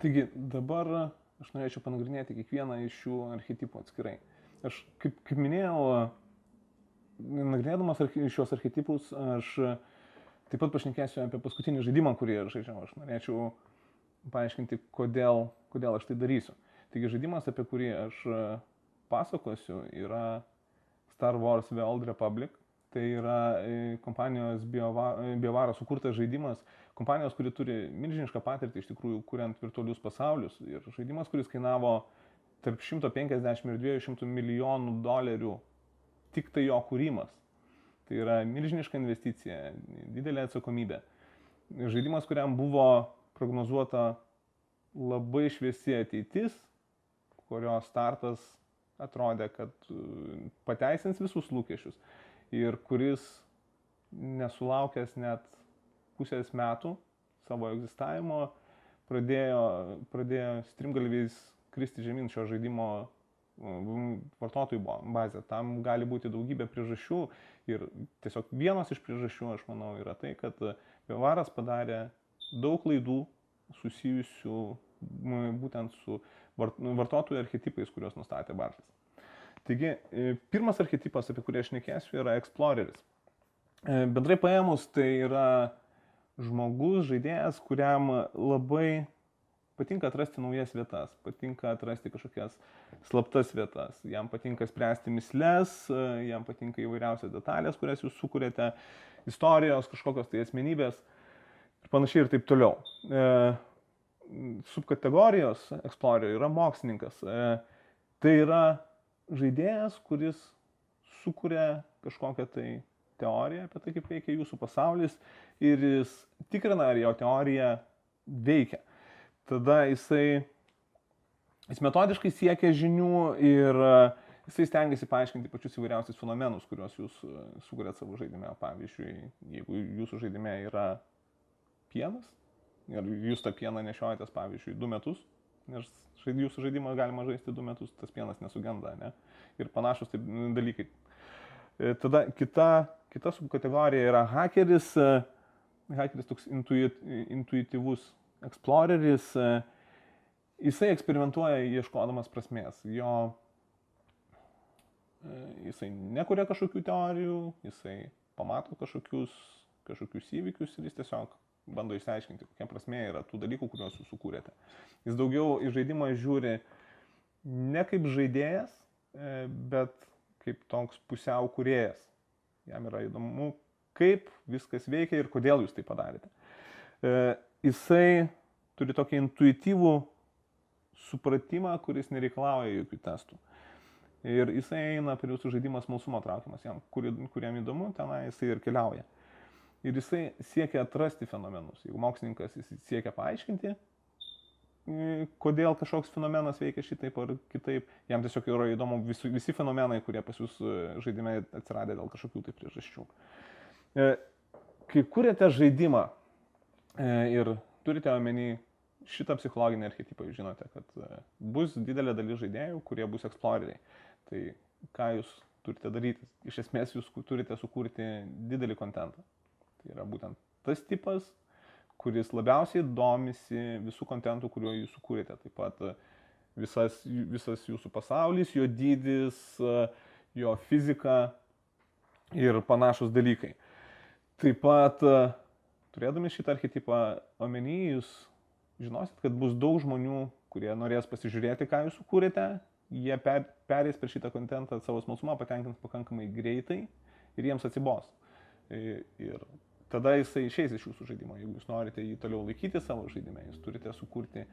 Taigi dabar aš norėčiau panagrinėti kiekvieną iš šių archetipų atskirai. Aš, kaip minėjau, nagrinėdamas šios archetipus, aš taip pat pašnekėsiu apie paskutinį žaidimą, kurį aš žaidžiau. Aš norėčiau paaiškinti, kodėl aš tai darysiu. Taigi žaidimas, apie kurį aš pasakosiu, yra Star Wars The Old Republic. Tai yra kompanijos BioWare sukurtas žaidimas, kompanijos, kuri turi milžinišką patirtį iš tikrųjų, kuriant virtualius pasaulius. Ir žaidimas, kuris kainavo tarp 150 ir 200 milijonų dolerių tik tai jo kūrimas. Tai yra milžiniška investicija, didelė atsakomybė. Žaidimas, kuriam buvo prognozuota labai šviesi ateitis, kurio startas atrodė, kad pateisins visus lūkesčius. Ir kuris nesulaukęs net pusės metų savo egzistavimo pradėjo strimgalviais kristi žemyn šio žaidimo vartotojų bazę. Tam gali būti daugybė priežasčių ir tiesiog vienas iš priežasčių, aš manau, yra tai, kad BioWare'as padarė daug klaidų susijusių būtent su vartotojų archetipais, kuriuos nustatė Bartas. Taigi, pirmas archetipas, apie kurį aš šnekėsiu, yra Exploreris. Bendrai paėmus, tai yra žmogus, žaidėjas, kuriam labai patinka atrasti naujas vietas, patinka atrasti kažkokias slaptas vietas, jam patinka spręsti mįsles, jam patinka įvairiausias detalės, kurias jūs sukūrėte, istorijos, kažkokios tai asmenybės ir panašiai ir taip toliau. Subkategorijos Explorer yra mokslininkas. Tai yra žaidėjas, kuris sukuria kažkokią tai teoriją apie tai, kaip veikia jūsų pasaulis ir jis tikrina, ar jo teorija veikia. Tada jis metodiškai siekia žinių ir jisai stengiasi paaiškinti pačius įvairiausius fenomenus, kuriuos jūs sukuriat savo žaidime. Pavyzdžiui, jeigu jūsų žaidime yra pienas ir jūs tą pieną nešiojatės, pavyzdžiui, 2 metus, nes jūsų žaidimą galima žaisti 2 metus, tas pienas nesugenda, ne? Ir panašus taip dalykai. Tada kita subkategorija yra hakeris. Hakeris toks intuityvus exploreris. Jisai eksperimentuoja ieškodamas prasmės. Jisai nekuria kažkokių teorijų, jisai pamato kažkokius įvykius ir jis tiesiog bando išsiaiškinti, kokia prasmė yra tų dalykų, kuriuos jūs sukūrėte. Jis daugiau į žaidimą žiūri ne kaip žaidėjas, bet kaip toks pusiau kūrėjas. Jam yra įdomu, kaip viskas veikia ir kodėl jūs tai padarėte. Jisai turi tokį intuityvų supratimą, kuris nereikalauja jokių testų. Ir jisai eina per jūsų žaidimą smalsumo traukimas, jam, kuriam įdomu, tenai jisai ir keliauja. Ir jisai siekia atrasti fenomenus. Jeigu mokslininkas jis siekia paaiškinti, kodėl kažkoks fenomenas veikia šitaip ar kitaip, jam tiesiog yra įdomu visi fenomenai, kurie pas jūs žaidime atsiradė dėl kažkokių tai priežasčių. Kai kuriate žaidimą ir turite omeny šitą psichologinį archetipą, jūs žinote, kad bus didelė dalis žaidėjų, kurie bus exploreriai. Tai ką jūs turite daryti? Iš esmės jūs turite sukurti didelį kontentą. Tai yra būtent tas tipas, kuris labiausiai domisi visų kontentų, kuriuo jūs sukūrėte. Taip pat visas jūsų pasaulis, jo dydis, jo fizika ir panašus dalykai. Taip pat, turėdami šitą archetipą omeny, jūs žinosit, kad bus daug žmonių, kurie norės pasižiūrėti, ką jūs sukūrėte. Jie perės per šitą kontentą savo smalsumą, patenkins pakankamai greitai ir jiems atsibos. Ir tada jisai išeis iš jūsų žaidimo. Jeigu jūs norite jį toliau laikyti savo žaidime, jūs turite sukurti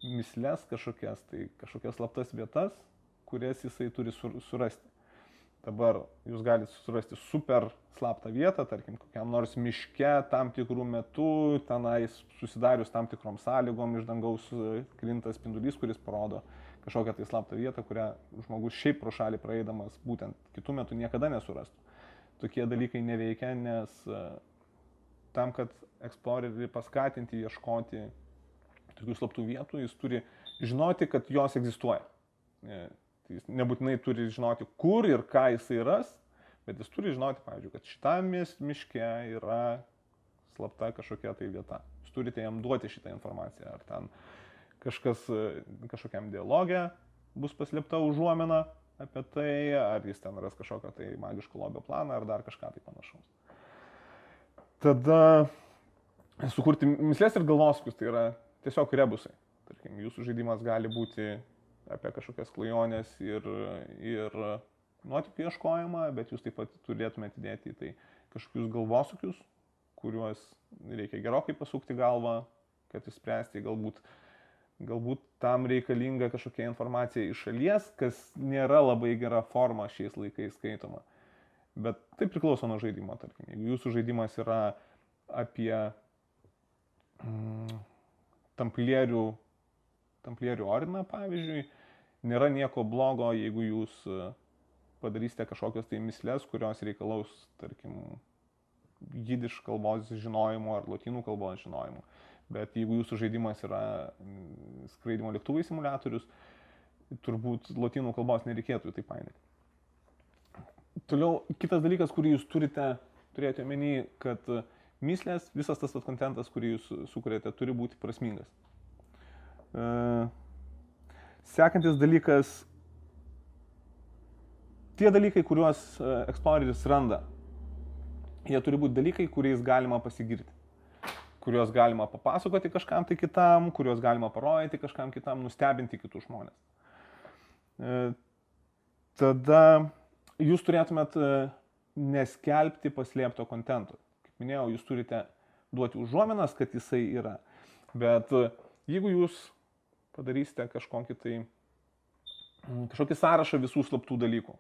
mįsles kažkokias slaptas vietas, kurias jisai turi surasti. Dabar jūs galite surasti super slaptą vietą, tarkim, kokiam nors miške tam tikrų metų, tenais susidarius tam tikrom sąlygom iš dangaus krinta spindulys, kuris parodo kažkokią tai slaptą vietą, kurią žmogus šiaip pro šalį praeidamas būtent kitų metų niekada nesurastų. Tokie dalykai neveikia, nes tam, kad explorerį paskatinti, ieškoti tokių slaptų vietų, jis turi žinoti, kad jos egzistuoja. Jis nebūtinai turi žinoti, kur ir ką jisai ras, bet jis turi žinoti, pavyzdžiui, kad šitame miške yra slapta kažkokia tai vieta. Jūs turite jam duoti šitą informaciją, ar ten kažkokiam dialogė bus paslėpta užuomina apie tai, ar jis ten ras kažkokią tai magišką lobio planą, ar dar kažką tai panašaus. Tada sukurti mislės ir galvosūkius, tai yra tiesiog rebusai. Tarkim, jūsų žaidimas gali būti apie kažkokias klajonės ir nuotykių ieškojimą, bet jūs taip pat turėtumėte įdėti į tai kažkokius galvosūkius, kuriuos reikia gerokai pasukti galvą, kad išspręsti, galbūt tam reikalinga kažkokia informacija iš šalies, kas nėra labai gera forma šiais laikais skaitoma. Bet tai priklauso nuo žaidimo, tarkim. Jeigu jūsų žaidimas yra apie tamplierių ordiną, pavyzdžiui, nėra nieko blogo, jeigu jūs padarysite kažkokias tai mislės, kurios reikalaus, tarkim, jidiš kalbos žinojimo ar lotynų kalbos žinojimo. Bet jeigu jūsų žaidimas yra skraidimo lėktuvai simuliatorius, turbūt lotynų kalbos nereikėtų tai painioti. Toliau, kitas dalykas, kurį jūs turėjote omeny, kad mislės, visas tas kontentas, kurį jūs sukuriate, turi būti prasmingas. Sekantis dalykas, tie dalykai, kuriuos Exploreris randa, jie turi būti dalykai, kuriais galima pasigirti, kuriuos galima papasakoti kažkam tai kitam, kuriuos galima parodyti kažkam kitam, nustebinti kitus žmonės. Tada jūs turėtumėt neskelbti paslėpto kontento. Kaip minėjau, jūs turite duoti užuominas, kad jisai yra. Bet jeigu jūs padarysite kažkokį sąrašą visų slaptų dalykų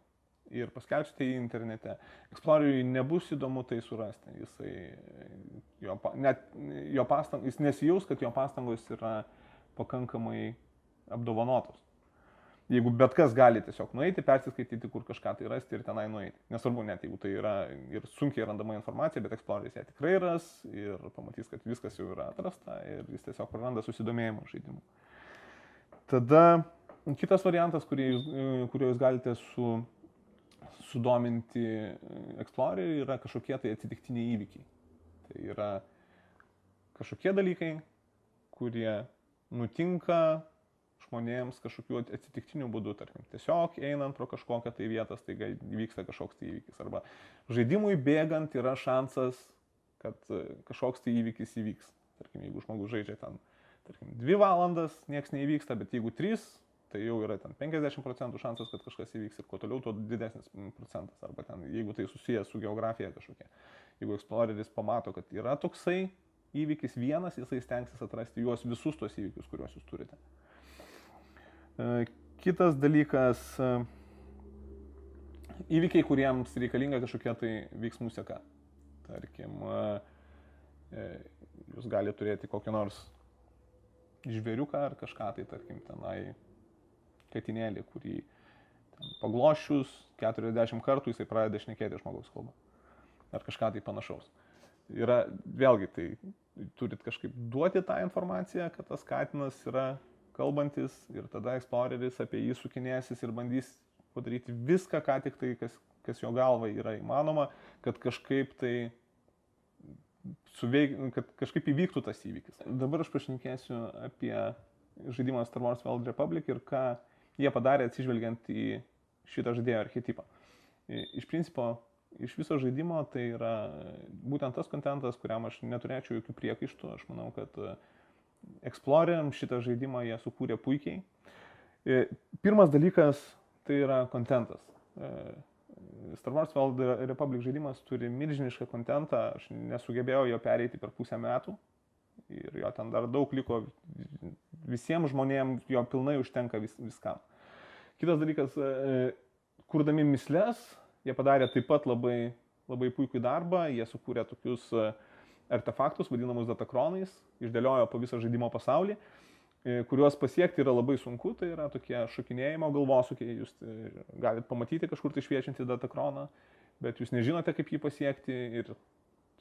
ir paskelbsite į internete, Exploreriui nebus įdomu tai surasti. Jis nesijaus, kad jo pastangos yra pakankamai apdovanotos. Jeigu bet kas gali tiesiog nueiti, persiskaityti, kur kažką tai rasti ir tenai nueiti. Nesvarbu, net jeigu tai yra ir sunkiai randama informacija, bet Exploreris ją tikrai ras ir pamatys, kad viskas jau yra atrasta ir jis tiesiog praranda susidomėjimą žaidimu. Tada kitas variantas, kuriuo jūs galite sudominti Explorerį, yra kažkokie tai atsitiktiniai įvykiai. Tai yra kažkokie dalykai, kurie nutinka žmonėms kažkokiu atsitiktiniu būdu, tarkim, tiesiog einant pro kažkokią tai vietą, staiga įvyksta kažkoks tai įvykis. Arba žaidimui bėgant yra šansas, kad kažkoks tai įvykis įvyks. Tarkim, jeigu žmogus žaidžia ten, tarkim, 2 valandas, nieks neįvyksta, bet jeigu 3, tai jau yra ten 50% šansas, kad kažkas įvyks ir kuo toliau, tuo didesnis procentas. Arba ten, jeigu tai susijęs su geografija kažkokia. Jeigu Exploreris pamato, kad yra toksai įvykis vienas, jisai stengsis atrasti juos visus tos įvykius, kuriuos jūs turite. Kitas dalykas, įvykiai, kuriems reikalinga kažkokia tai veiksmų seka. Tarkim, jūs galite turėti kokį nors žvėriuką ar kažką tai, tarkim, tenai katinėlį, kurį paglošius 40 kartų jisai pradeda šnekėti žmogaus kalbą. Ar kažką tai panašaus. Yra, vėlgi, tai turit kažkaip duoti tą informaciją, kad tas katinas yra kalbantis ir tada Exploreris apie jį sukinėsis ir bandys padaryti viską, ką tik tai, kas jo galva yra įmanoma, kad kažkaip tai kad kažkaip įvyktų tas įvykis. Dabar aš pašnekėsiu apie žaidimą Star Wars The Old Republic ir ką jie padarė atsižvelgiant į šitą žaidėjo archetipą. Iš principo, iš viso žaidimo tai yra būtent tas kontentas, kuriam aš neturėčiau jokių priekaištų. Aš manau, kad Exploreriam šitą žaidimą jie sukūrė puikiai. Pirmas dalykas tai yra kontentas. Star Wars The Republic žaidimas turi milžinišką kontentą, aš nesugebėjau jo pereiti per pusę metų ir jo ten dar daug liko, visiems žmonėms jo pilnai užtenka viskam. Kitas dalykas, kurdami mislės, jie padarė taip pat labai, labai puikų darbą, jie sukūrė tokius artefaktus, vadinamus datakronais, išdėliojo po visą žaidimo pasaulį, kuriuos pasiekti yra labai sunku, tai yra tokie šokinėjimo galvosūkiai, jūs galite pamatyti kažkur tai šviečiantį datakroną, bet jūs nežinote, kaip jį pasiekti ir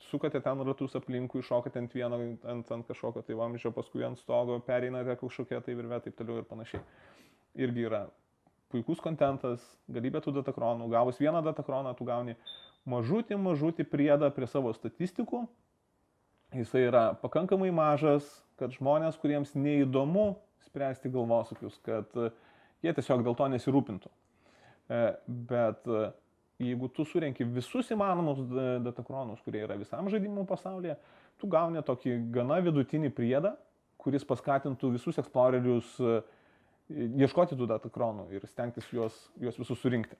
sukate ten ratus aplinkui, šokate ant vieno, ant kažkokio tai vamzdžio, paskui ant stogo, pereinate kažkokią tai virvę, taip toliau ir panašiai. Irgi yra puikus kontentas, galybė tų datakronų, gavus vieną datakroną, tu gauni mažutį priedą prie savo statistikų. Jisai yra pakankamai mažas, kad žmonės, kuriems neįdomu spręsti galvosūkius, kad jie tiesiog dėl to nesirūpintų. Bet jeigu tu surenki visus įmanomus datakronus, kurie yra visam žaidimų pasaulyje, tu gauni tokį gana vidutinį priedą, kuris paskatintų visus explorerius ieškoti tų datakronų ir stengtis juos visus surinkti.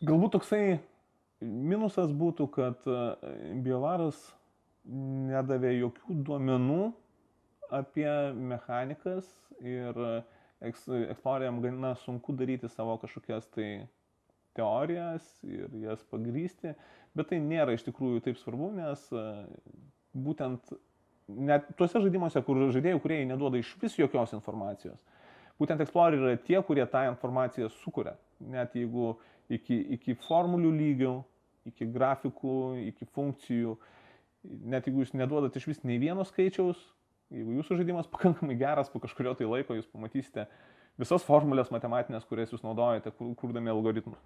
Galbūt toksai minusas būtų, kad BioWare'as nedavė jokių duomenų apie mechanikas ir exploreriam gana sunku daryti savo kažkokias tai teorijas ir jas pagrysti, bet tai nėra iš tikrųjų taip svarbu, nes būtent net tuose žaidimuose, kur žaidėjų kūrėjai neduoda iš vis jokios informacijos, būtent exploreriai yra tie, kurie tą informaciją sukuria, net jeigu iki formulių lygių, iki grafikų, iki funkcijų, net jeigu jūs neduodat iš vis nei vieno skaičiaus, jeigu jūsų žaidimas pakankamai geras, po kažkurio tai laiko jūs pamatysite visas formulės matematinės, kurias jūs naudojate, kurdami algoritmus.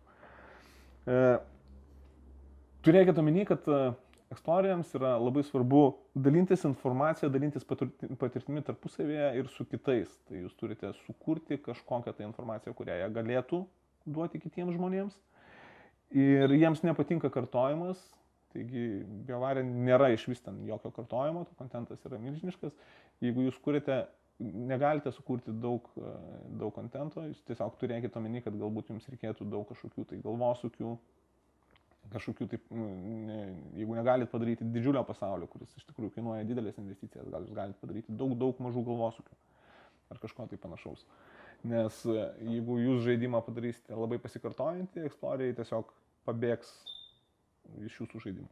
Turėkite omeny, kad exploreriams yra labai svarbu dalintis informaciją, dalintis patirtimi tarpusavėje ir su kitais. Tai jūs turite sukurti kažkokią tai informaciją, kurią jie galėtų duoti kitiems žmonėms. Ir jiems nepatinka kartojimas. Taigi BioWare nėra iš vis ten jokio kartojimo, kontentas yra milžiniškas. Jeigu jūs kurite, negalite sukurti daug kontento, jūs tiesiog turėkite omeny, kad galbūt jums reikėtų daug kažkokių tai galvosūkių, kažkokių taip, jeigu negalit padaryti didžiulio pasaulio, kuris iš tikrųjų kainuoja didelės investicijas, gal jūs galite padaryti daug mažų galvosūkių ar kažko tai panašaus. Nes jeigu jūs žaidimą padarysite labai pasikartojantį, exploreriai tiesiog pabėgs iš jūsų žaidimų.